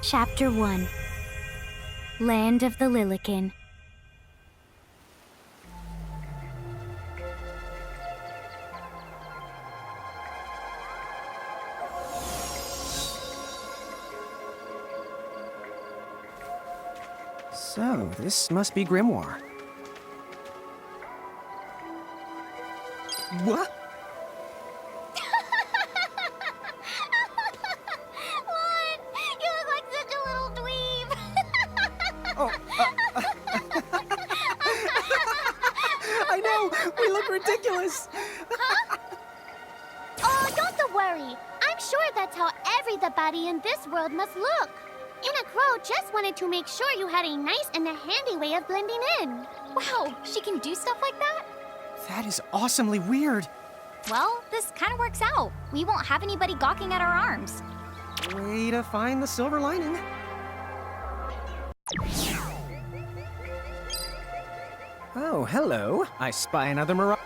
Chapter 1 Land of the Lilican. So, this must be Grimoire. What? What? You look like such a little dweeb. Oh, I know! We look ridiculous! Oh, don't worry. I'm sure that's how everybody in this world must look. Inna Crow just wanted to make sure you had a nice and a handy way of blending in. Wow, she can do stuff like that? That is awesomely weird. Well, this kind of works out. We won't have anybody gawking at our arms. Way to find the silver lining. Oh, hello. I spy another mirage.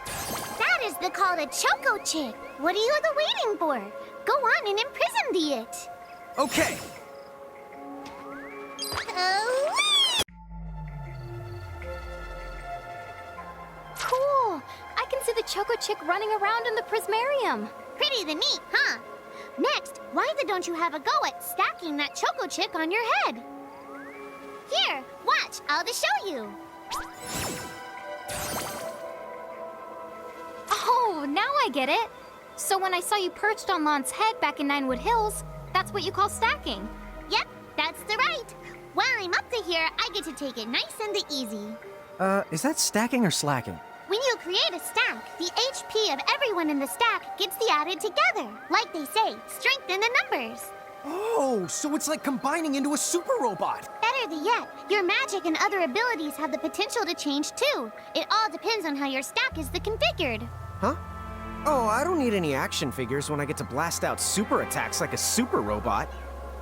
That is the call to Choco Chick. What are you waiting for? Go on and imprison the it. Okay. Cool! I can see the Choco Chick running around in the Prismarium. Pretty the neat, huh? Next, why don't you have a go at stacking that Choco Chick on your head? Here, watch, I'll just show you. Oh, now I get it. So when I saw you perched on Lon's head back in Ninewood Hills, that's what you call stacking. Yep, that's the right. While I'm up to here, I get to take it nice and easy. Is that stacking or slacking? When you create a stack, the HP of everyone in the stack gets the added together. Like they say, strengthen the numbers. Oh, so it's like combining into a super robot. Better yet, your magic and other abilities have the potential to change too. It all depends on how your stack is configured. Huh? Oh, I don't need any action figures when I get to blast out super attacks like a super robot.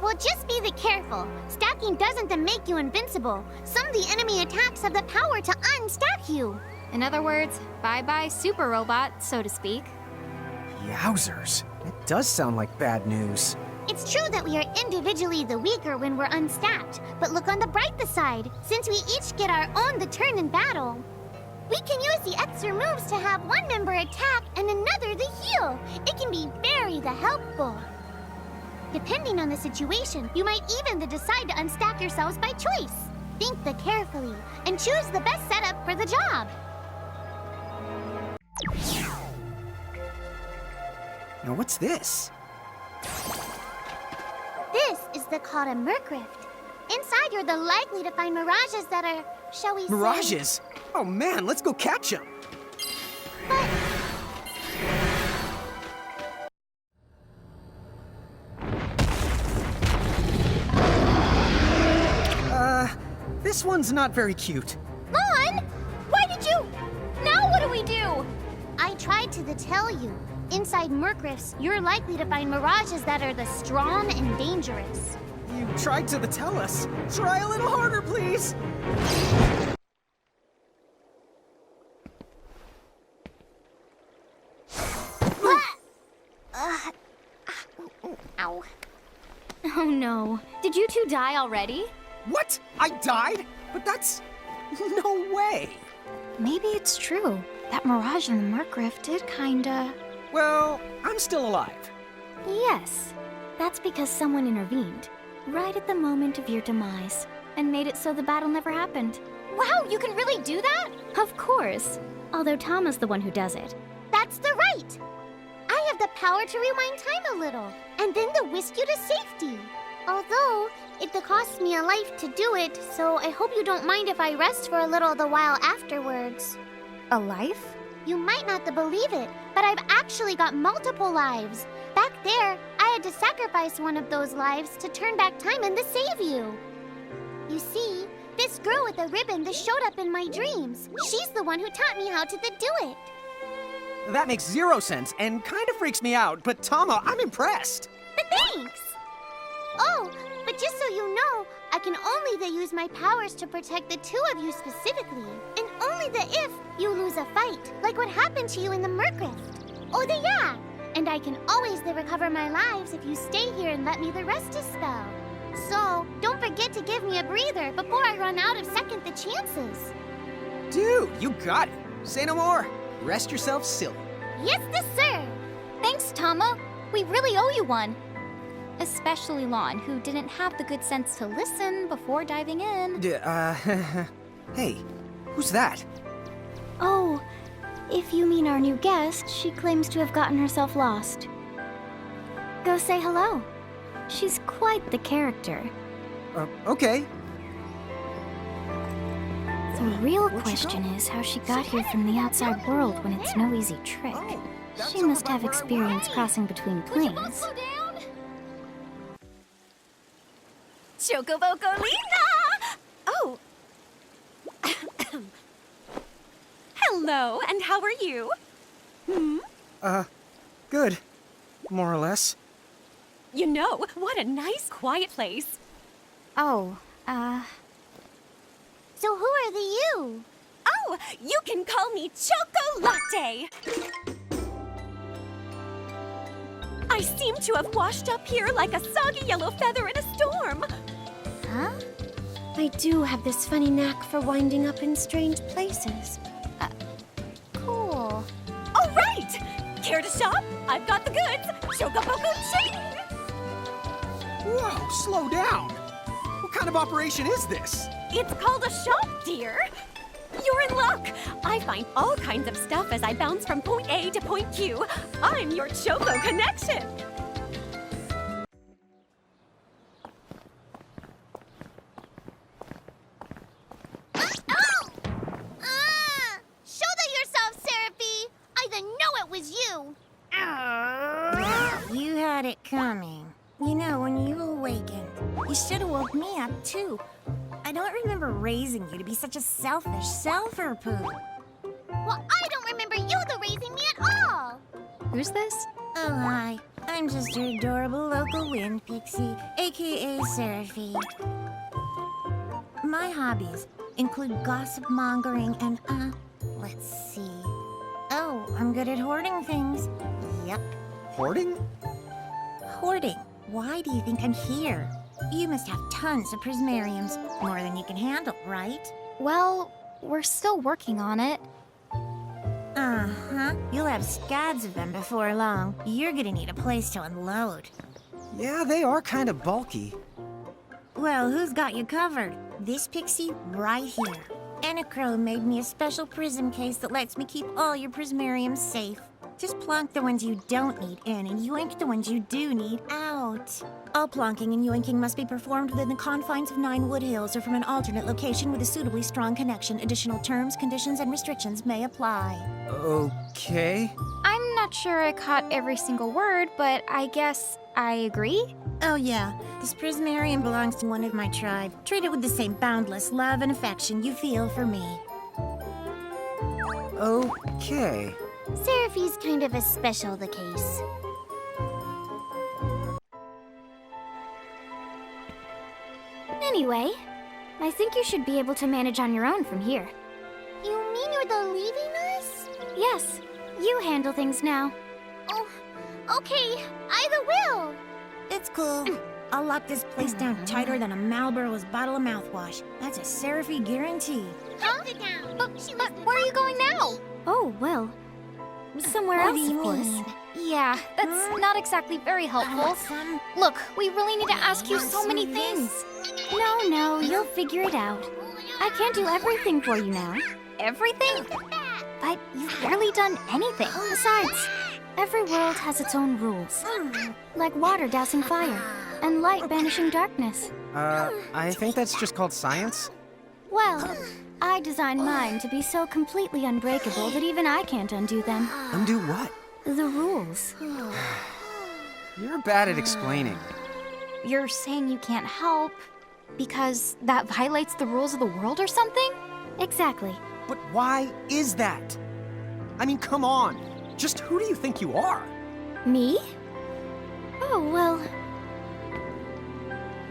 Well, just be careful. Stacking doesn't make you invincible. Some of the enemy attacks have the power to unstack you. In other words, bye-bye super robot, so to speak. Yowzers. It does sound like bad news. It's true that we are individually the weaker when we're unstacked, but look on the brighter side. Since we each get our own turn in battle, we can use the extra moves to have one member attack and another the heal. It can be very helpful. Depending on the situation, you might even decide to unstack yourselves by choice. Think carefully and choose the best setup for the job. Now what's this? This is the called a Murkrift. Inside, you're likely to find mirages that are, shall we say... Mirages? Oh man, let's go catch them. But... This one's not very cute. Lon! Why did you... Now what do we do? I tried to tell you. Inside Murkrifts, you're likely to find mirages that are strong and dangerous. You tried to tell us. Try a little harder, please. Ow. Oh no. Did you two die already? What? I died? But that's... no way. Maybe it's true. That mirage in the Murkrift did kinda... Well, I'm still alive. Yes. That's because someone intervened, right at the moment of your demise, and made it so the battle never happened. Wow, you can really do that? Of course. Although Tama's the one who does it. That's the right. I have the power to rewind time a little, and then to whisk you to safety. Although, it costs me a life to do it, so I hope you don't mind if I rest for a little while afterwards. A life? You might not believe it, but I've actually got multiple lives. Back there, I had to sacrifice one of those lives to turn back time and to save you. You see, this girl with the ribbon that showed up in my dreams, she's the one who taught me how to do it. That makes zero sense and kind of freaks me out, but Tama, I'm impressed. Thanks! Oh, but just so you know, I can only use my powers to protect the two of you specifically, and only if you lose a fight, like what happened to you in the Murkrift. Oh, yeah! And I can always recover my lives if you stay here and let me rest a spell. So, don't forget to give me a breather before I run out of second the chances. Dude, you got it. Say no more. Rest yourself silly. Yes, sir. Thanks, Tama. We really owe you one. Especially Lon, who didn't have the good sense to listen before diving in. Hey, who's that? Oh, if you mean our new guest, she claims to have gotten herself lost. Go say hello. She's quite the character. Okay. The real Where'd she question go? is how she got here from the outside world when it's no easy trick. Oh, that She sounds must about have where I experience was. crossing between Would you both planes. slow down? Chocobocolina! Oh. Hello, and how are you? Good. More or less. You know, what a nice, quiet place. Oh, So who are the you? Oh, you can call me Chocolate. I seem to have washed up here like a soggy yellow feather in a storm. huh? I do have this funny knack for winding up in strange places. Cool. All right! Care to shop? I've got the goods. Chocoboco ching! Whoa, slow down. What kind of operation is this? It's called a shop, dear. You're in luck. I find all kinds of stuff as I bounce from point A to point Q. I'm your Choco connection. Show that yourself, Seraphie! I didn't know it was you! You had it coming. You know, when you awakened, you should have woke me up, too. I don't remember raising you to be such a selfish self-poo. Well, I don't remember you raising me at all! Who's this? Oh, hi. I'm just your adorable local wind pixie, aka Seraphie. My hobbies include gossip mongering and, let's see. Oh, I'm good at hoarding things. Yep. Hoarding? Hoarding. Why do you think I'm here? You must have tons of prismariums. More than you can handle, right? Well, we're still working on it. Uh-huh. You'll have scads of them before long. You're gonna need a place to unload. Yeah, they are kind of bulky. Well, who's got you covered? This pixie right here. Anacro made me a special prism case that lets me keep all your prismariums safe. Just plonk the ones you don't need in and yoink the ones you do need out. All plonking and yoinking must be performed within the confines of 9 Wood Hills or from an alternate location with a suitably strong connection. Additional terms, conditions, and restrictions may apply. Okay. I'm not sure I caught every single word, but I guess I agree. Oh yeah, this prismarium belongs to one of my tribe. Treat it with the same boundless love and affection you feel for me. Okay. Seraphie's kind of a special the case. Anyway, I think you should be able to manage on your own from here. You mean you're the leaving us? Yes, you handle things now. Oh, okay, I the will. It's cool. I'll lock this place down tighter than a Marlboro's bottle of mouthwash. That's a Seraphie guarantee. Huh? But Where are you going now? Oh, well, somewhere What else, do you of course. mean? Yeah, that's not exactly very helpful. Look, we really need to ask you so many things. No, you'll figure it out. I can't do everything for you now. Everything? But you've barely done anything. Besides, every world has its own rules. Like water dousing fire, and light banishing darkness. I think that's just called science. Well, I designed mine to be so completely unbreakable that even I can't undo them. Undo what? The rules. You're bad at explaining. You're saying you can't help because that violates the rules of the world or something? Exactly. But why is that? I mean, come on. Just who do you think you are? Me? Oh, well,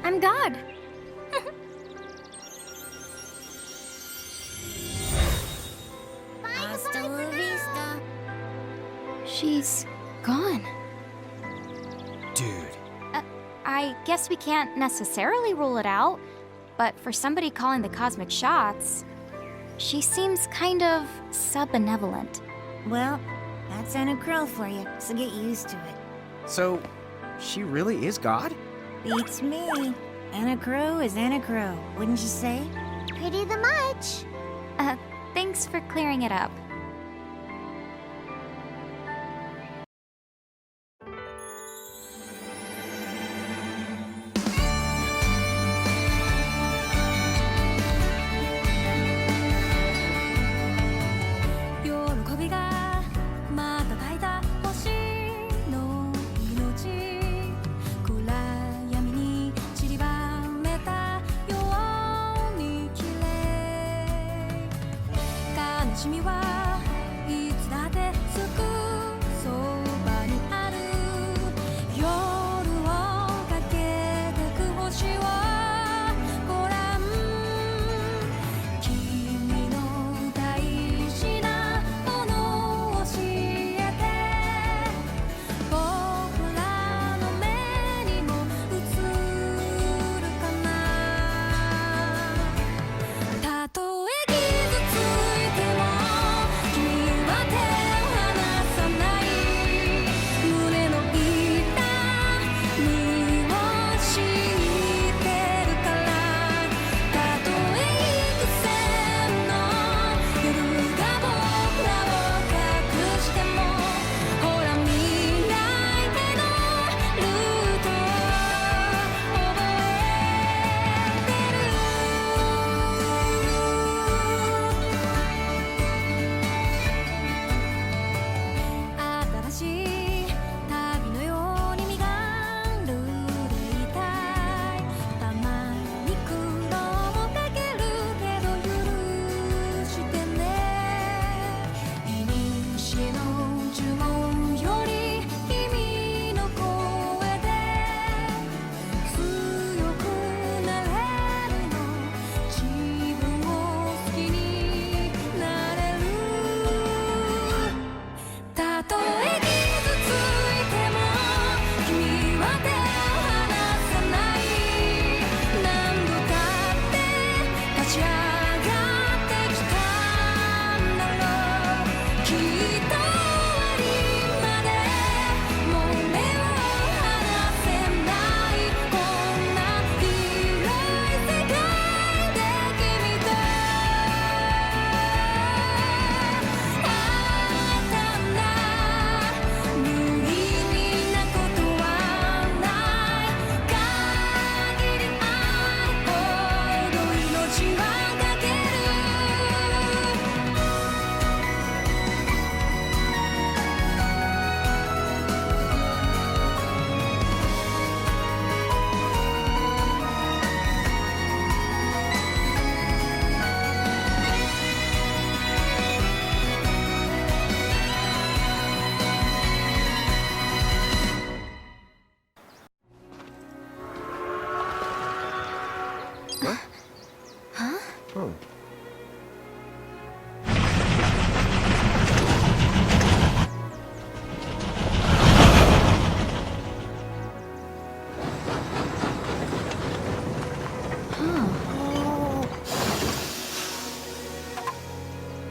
I'm God. Hasta la vista. She's gone. Dude. I guess we can't necessarily rule it out, but for somebody calling the cosmic shots, she seems kind of sub-benevolent. Well, that's Anna Crow for you, so get used to it. So, she really is God? Beats me. Anna Crow is Anna Crow, wouldn't you say? Pretty the much. Thanks for clearing it up.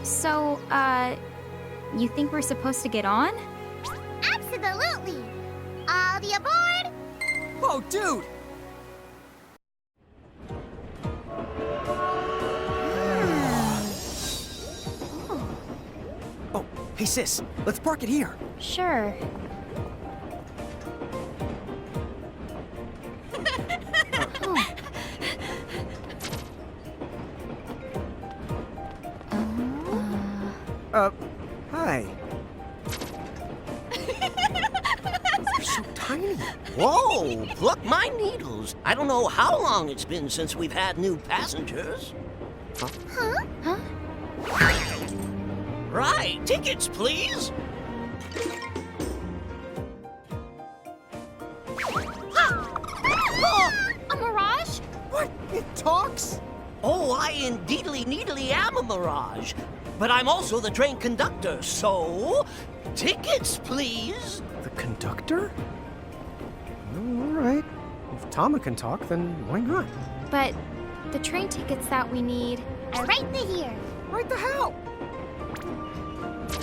So, you think we're supposed to get on? Absolutely. All the aboard. Whoa, dude! Oh, hey sis, let's park it here. Sure. Hi. You're so tiny. Whoa, pluck my needles. I don't know how long it's been since we've had new passengers. Huh? Right, tickets, please. A mirage? What? It talks? Oh, I indeedly needly am a mirage. But I'm also the train conductor, so... Tickets, please. The conductor? All right. Tama can talk, then why not? But the train tickets that we need... Are right here. Right the hell?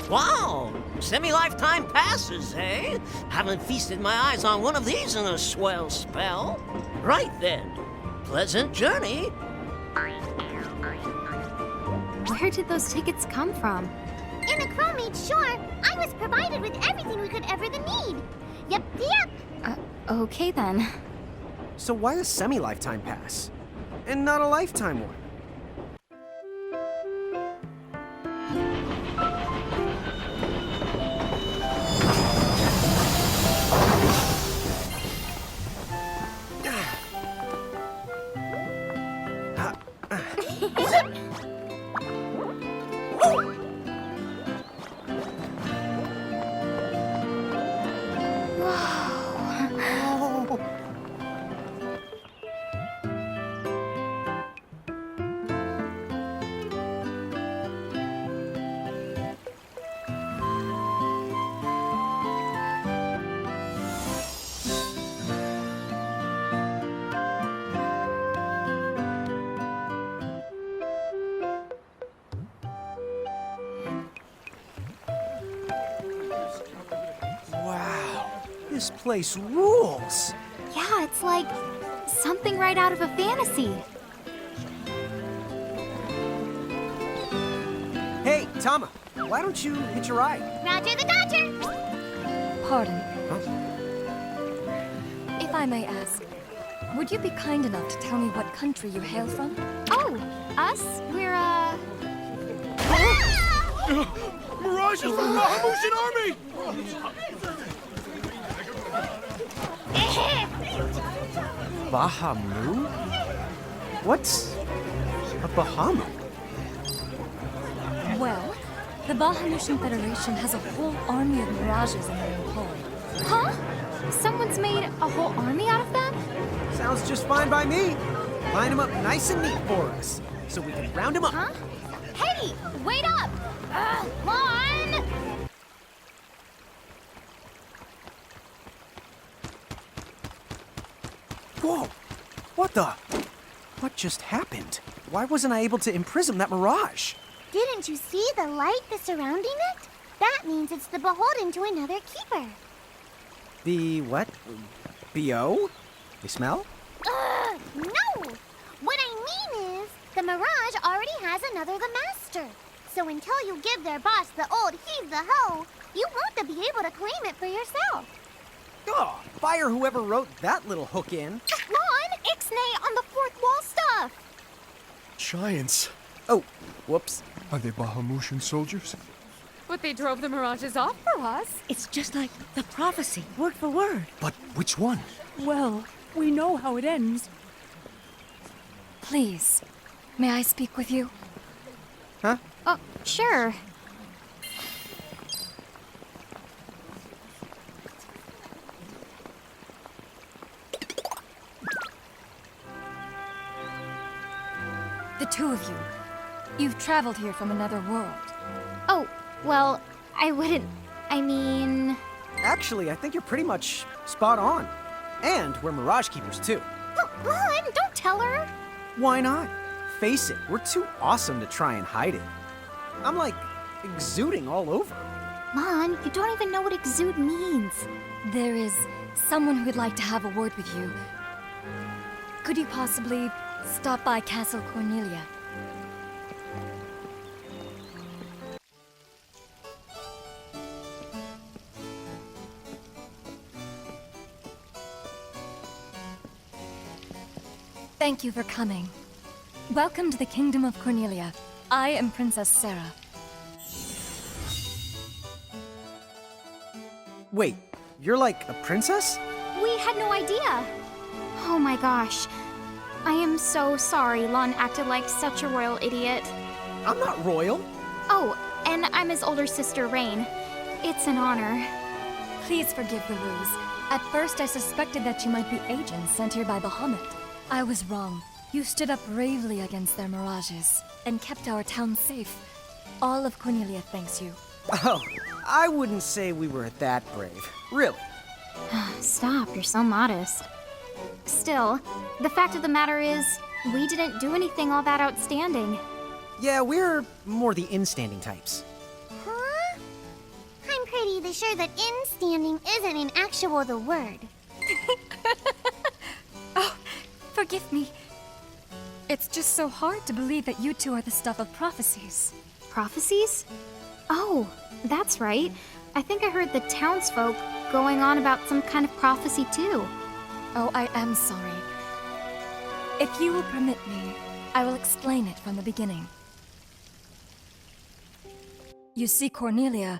Wow! Semi-lifetime passes, eh? Haven't feasted my eyes on one of these in a swell spell. Right then. Pleasant journey. Where did those tickets come from? In a crow made sure I was provided with everything we could ever need. Yep. Okay then. So why a semi-lifetime pass? And not a lifetime one? Wow, this place rules. Yeah, it's like something right out of a fantasy. Hey, Tama, why don't you hitch a ride? Roger the Dodger. Pardon, Huh? if I may ask, would you be kind enough to tell me what country you hail from? Oh, us? We're, Mirage is from the Bahamutian army! Bahamu? What's a Bahamu? Well, the Bahamutian Federation has a whole army of mirages in their employ. Huh? Someone's made a whole army out of them? Sounds just fine by me. Line them up nice and neat for us, so we can round them up. Huh? Hey, wait up! Come on! Whoa! What the? What just happened? Why wasn't I able to imprison that mirage? Didn't you see the light that's surrounding it? That means it's the beholden to another keeper. The what? B.O.? They smell? No! What I mean is, the Mirage already has another the master. So until you give their boss the old heave-the-ho, you won't be able to claim it for yourself. Oh, fire whoever wrote that little hook in. Ron, ixnay on the fourth wall stuff! Giants. Oh, whoops. Are they Bahamutian soldiers? But they drove the mirages off for us. It's just like the prophecy, word for word. But which one? Well, we know how it ends. Please, may I speak with you? Huh? Oh, sure. The two of you. You've traveled here from another world. Oh, well, I wouldn't... I mean... Actually, I think you're pretty much spot on. And we're Mirage Keepers, too. Ron, don't tell her! Why not? Face it, we're too awesome to try and hide it. I'm like exuding all over. Mon, you don't even know what exude means. There is someone who would like to have a word with you. Could you possibly stop by Castle Cornelia? Thank you for coming. Welcome to the Kingdom of Cornelia. I am Princess Sarah. Wait, you're like a princess? We had no idea. Oh my gosh. I am so sorry Lon acted like such a royal idiot. I'm not royal. Oh, and I'm his older sister, Rain. It's an honor. Please forgive the ruse. At first I suspected that you might be agents sent here by Bahamut. I was wrong. You stood up bravely against their mirages and kept our town safe. All of Cornelia thanks you. Oh, I wouldn't say we were that brave. Really. Stop, you're so modest. Still, the fact of the matter is, we didn't do anything all that outstanding. Yeah, we're more the in-standing types. Huh? I'm pretty sure that in-standing isn't in actual the word. Oh, forgive me. It's just so hard to believe that you two are the stuff of prophecies. Prophecies? Oh, that's right. I think I heard the townsfolk going on about some kind of prophecy too. Oh, I am sorry. If you will permit me, I will explain it from the beginning. You see, Cornelia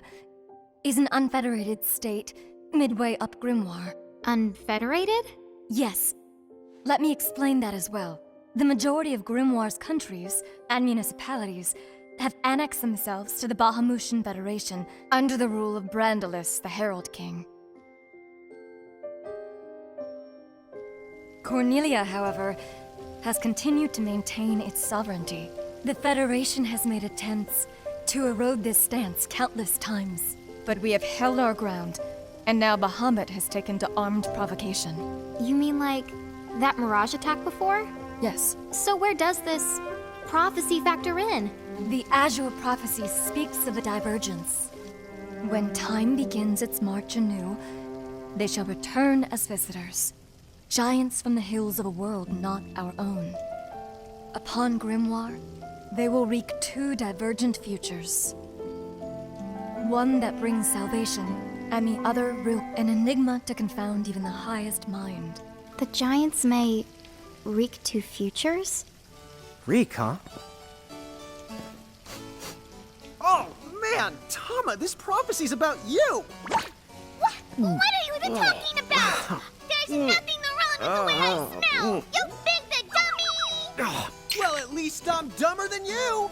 is an unfederated state midway up Grimoire. Unfederated? Yes. Let me explain that as well. The majority of Grimoire's countries and municipalities have annexed themselves to the Bahamutian Federation under the rule of Brandalis, the Herald King. Cornelia, however, has continued to maintain its sovereignty. The Federation has made attempts to erode this stance countless times, but we have held our ground, and now Bahamut has taken to armed provocation. You mean like that Mirage attack before? Yes. So where does this prophecy factor in? The Azure prophecy speaks of a divergence. When time begins its march anew, they shall return as visitors, giants from the hills of a world not our own. Upon Grimoire, they will wreak two divergent futures. One that brings salvation, and the other an enigma to confound even the highest mind. The giants may wreak two futures? Reek, huh? Oh, man! Tama, this prophecy's about you! What are you even talking about? There's nothing wrong with the way I smell! You big the dummy! Well, at least I'm dumber than you!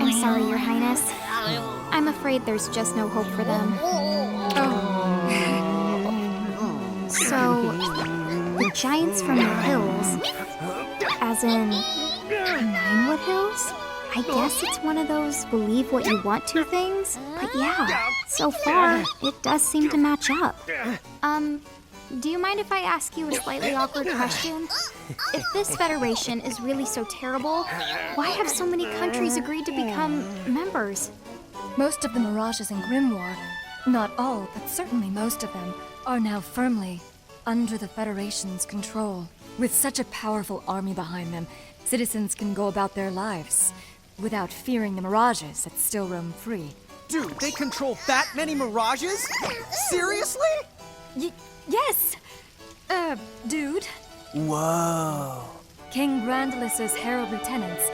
I'm sorry, Your Highness. I'm afraid there's just no hope for them. So, the giants from the hills, as in Ninewood Hills? I guess it's one of those believe what you want to things, but yeah, so far, it does seem to match up. Do you mind if I ask you a slightly awkward question? If this federation is really so terrible, why have so many countries agreed to become members? Most of the Mirages in Grimoire, not all, but certainly most of them, are now firmly under the Federation's control. With such a powerful army behind them, citizens can go about their lives without fearing the Mirages that still roam free. Dude, they control that many Mirages? Seriously? Yes! Dude. Whoa. King Brandalis' herald lieutenants,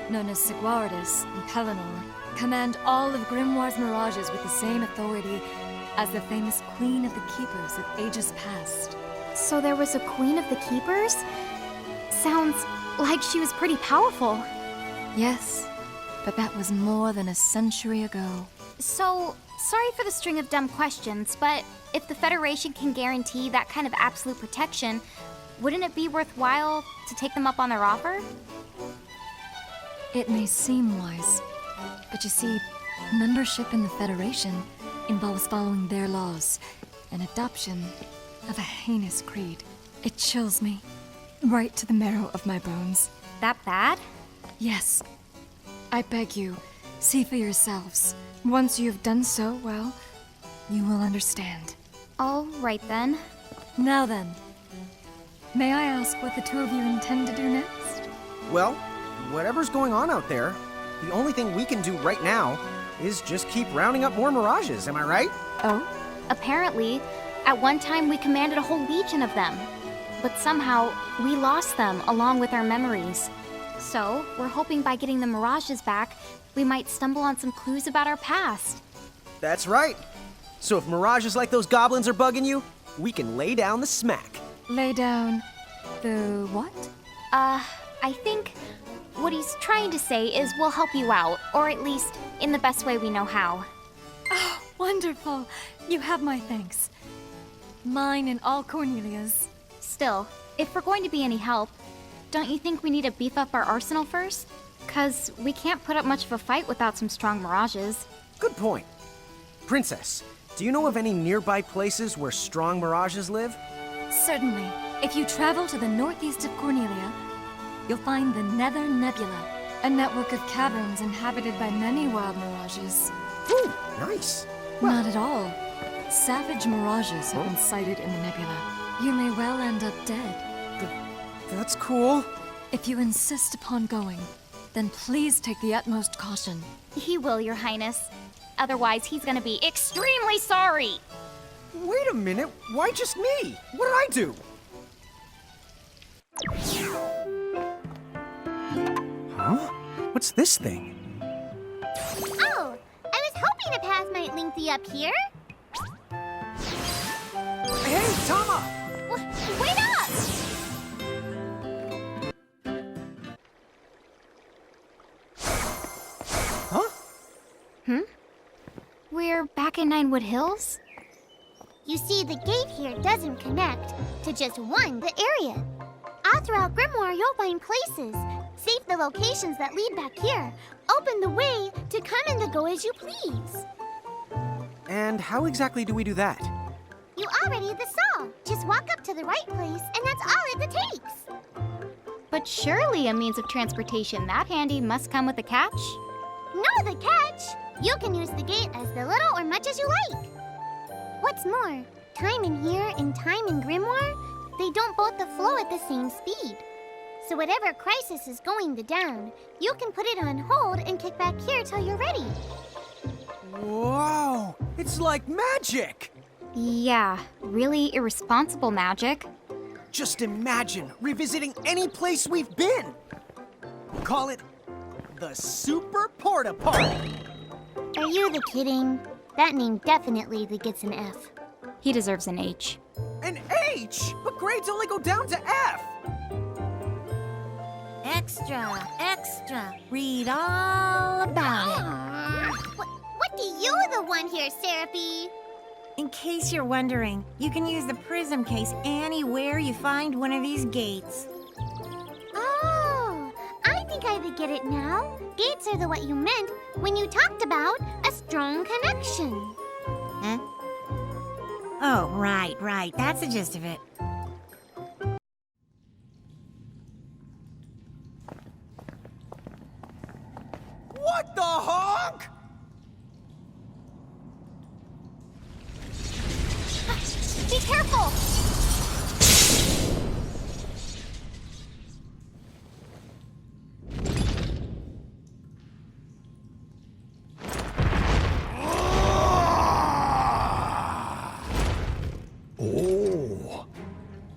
known as Sigwardus and Pelennor, command all of Grimoire's Mirages with the same authority as the famous Queen of the Keepers of ages past. So there was a Queen of the Keepers? Sounds like she was pretty powerful. Yes, but that was more than a century ago. So, sorry for the string of dumb questions, but if the Federation can guarantee that kind of absolute protection, wouldn't it be worthwhile to take them up on their offer? It may seem wise, but you see, membership in the Federation involves following their laws, and adoption of a heinous creed. It chills me, right to the marrow of my bones. That bad? Yes. I beg you, see for yourselves. Once you have done so, well, you will understand. All right then. Now then, may I ask what the two of you intend to do next? Well, whatever's going on out there, the only thing we can do right now is just keep rounding up more Mirages, am I right? Oh? Apparently, at one time we commanded a whole legion of them. But somehow, we lost them along with our memories. So, we're hoping by getting the Mirages back, we might stumble on some clues about our past. That's right. So if Mirages like those goblins are bugging you, we can lay down the smack. Lay down the what? I think what he's trying to say is we'll help you out, or at least in the best way we know how. Oh, wonderful. You have my thanks. Mine and all Cornelia's. Still, if we're going to be any help, don't you think we need to beef up our arsenal first? 'Cause we can't put up much of a fight without some strong Mirages. Good point. Princess, Do you know of any nearby places where strong mirages live? Certainly. If you travel to the northeast of Cornelia, you'll find the Nether Nebula, a network of caverns inhabited by many wild mirages. Ooh, nice. Not at all. Savage mirages have been sighted in the nebula. You may well end up dead. That's cool. If you insist upon going, then please take the utmost caution. He will, Your Highness. Otherwise, he's gonna be extremely sorry. Wait a minute, why just me? What did I do? Huh? What's this thing? Oh, I was hoping a path might link thee up here. Hey, Tama! Wait up! Huh? We're back in Ninewood Hills? You see, the gate here doesn't connect to just the area. All throughout Grimoire, you'll find places. Save the locations that lead back here. Open the way to come and go as you please. And how exactly do we do that? You already saw. Just walk up to the right place, and that's all it takes. But surely a means of transportation that handy must come with a catch? Know the catch! You can use the gate as little or much as you like. What's more, time in here and time in Grimoire, they don't both flow at the same speed. So whatever crisis is going down, you can put it on hold and kick back here till you're ready. Whoa! It's like magic! Yeah, really irresponsible magic. Just imagine revisiting any place we've been! Call it the Super Porta Party! Are you the kidding? That name definitely gets an F. He deserves an H. An H? But grades only go down to F! Extra, extra. Read all about it. What do you the one here, Seraphie? In case you're wondering, you can use the prism case anywhere you find one of these gates. Oh, I think I get it now. Gates are what you meant when you talked about a strong connection. Huh? Oh, right. That's the gist of it. What the honk? Be careful! Oh,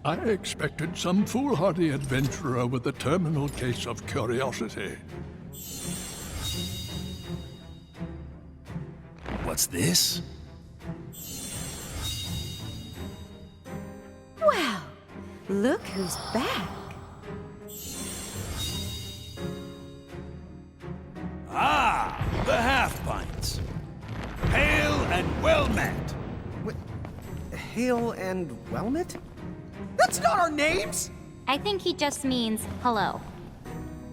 I expected some foolhardy adventurer with a terminal case of curiosity. What's this? Well, look who's back. Ah, the half-pints. Hail and well met. Hail and well met? That's not our names! I think he just means hello.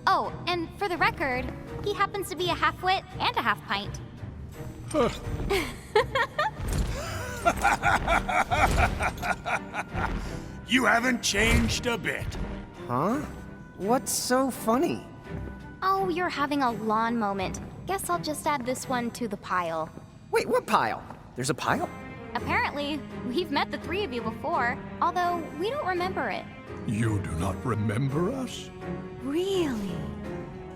Oh, and for the record, he happens to be a half-wit and a half-pint. You haven't changed a bit. Huh? What's so funny? Oh, you're having a lawn moment. Guess I'll just add this one to the pile. Wait, what pile? There's a pile? Apparently, we've met the three of you before, although we don't remember it. You do not remember us? Really?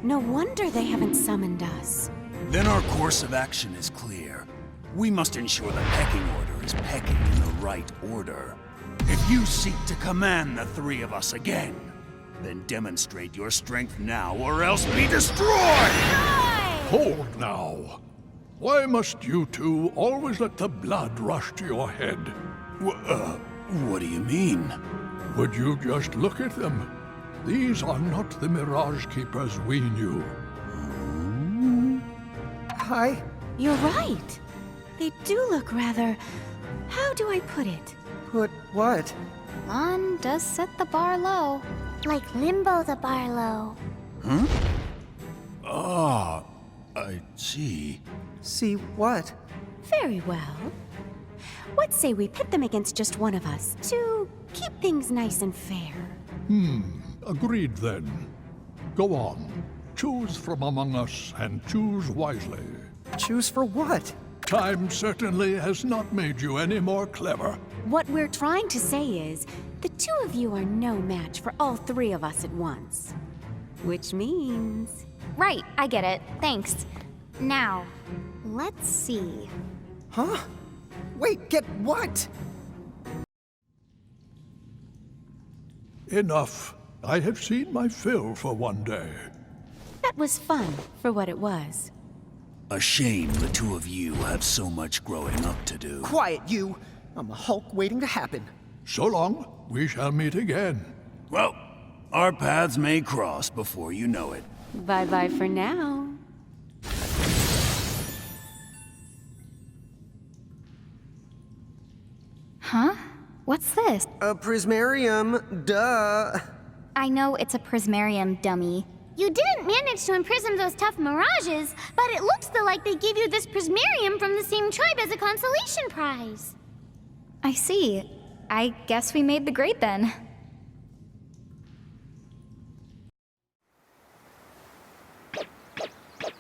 No wonder they haven't summoned us. Then our course of action is clear. We must ensure the pecking order is pecking in the right order. If you seek to command the three of us again, then demonstrate your strength now or else be destroyed! Hold now. Why must you two always let the blood rush to your head? What do you mean? Would you just look at them? These are not the Mirage Keepers we knew. Hi. You're right. They do look rather... How do I put it? Put what? Lon does set the bar low. Like Limbo the Barlow. Huh? Ah, I see. See what? Very well. What say we pit them against just one of us to keep things nice and fair? Agreed then. Go on. Choose from among us and choose wisely. Choose for what? Time certainly has not made you any more clever. What we're trying to say is, the two of you are no match for all three of us at once. Which means... Right, I get it. Thanks. Now, let's see. Huh? Wait, get what? Enough. I have seen my fill for one day. That was fun, for what it was. A shame the two of you have so much growing up to do. Quiet, you! I'm a Hulk waiting to happen. So long. We shall meet again. Well, our paths may cross before you know it. Bye-bye for now. Huh? What's this? A prismarium, duh. I know it's a prismarium, dummy. You didn't manage to imprison those tough mirages, but it looks like they gave you this prismarium from the same tribe as a consolation prize. I see. I guess we made the grade then.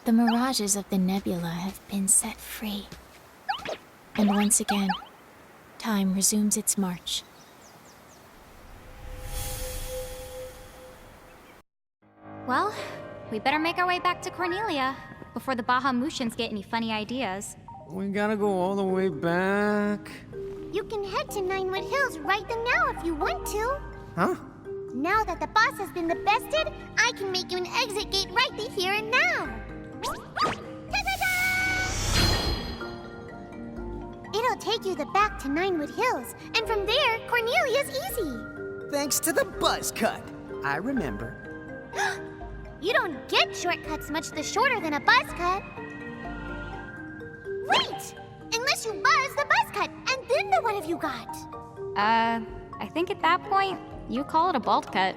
The mirages of the nebula have been set free. And once again, time resumes its march. Well, we better make our way back to Cornelia before the Bahamutians get any funny ideas. We gotta go all the way back. You can head to Ninewood Hills right now if you want to. Huh? Now that the boss has been the bested, I can make you an exit gate right here and now. Ta-da-da! It'll take you back to Ninewood Hills, and from there, Cornelia's easy. Thanks to the buzz cut. I remember. You don't get shortcuts much shorter than a buzz cut. Wait! Unless you buzz the buzz cut, and then what have you got? I think at that point, you call it a bolt cut.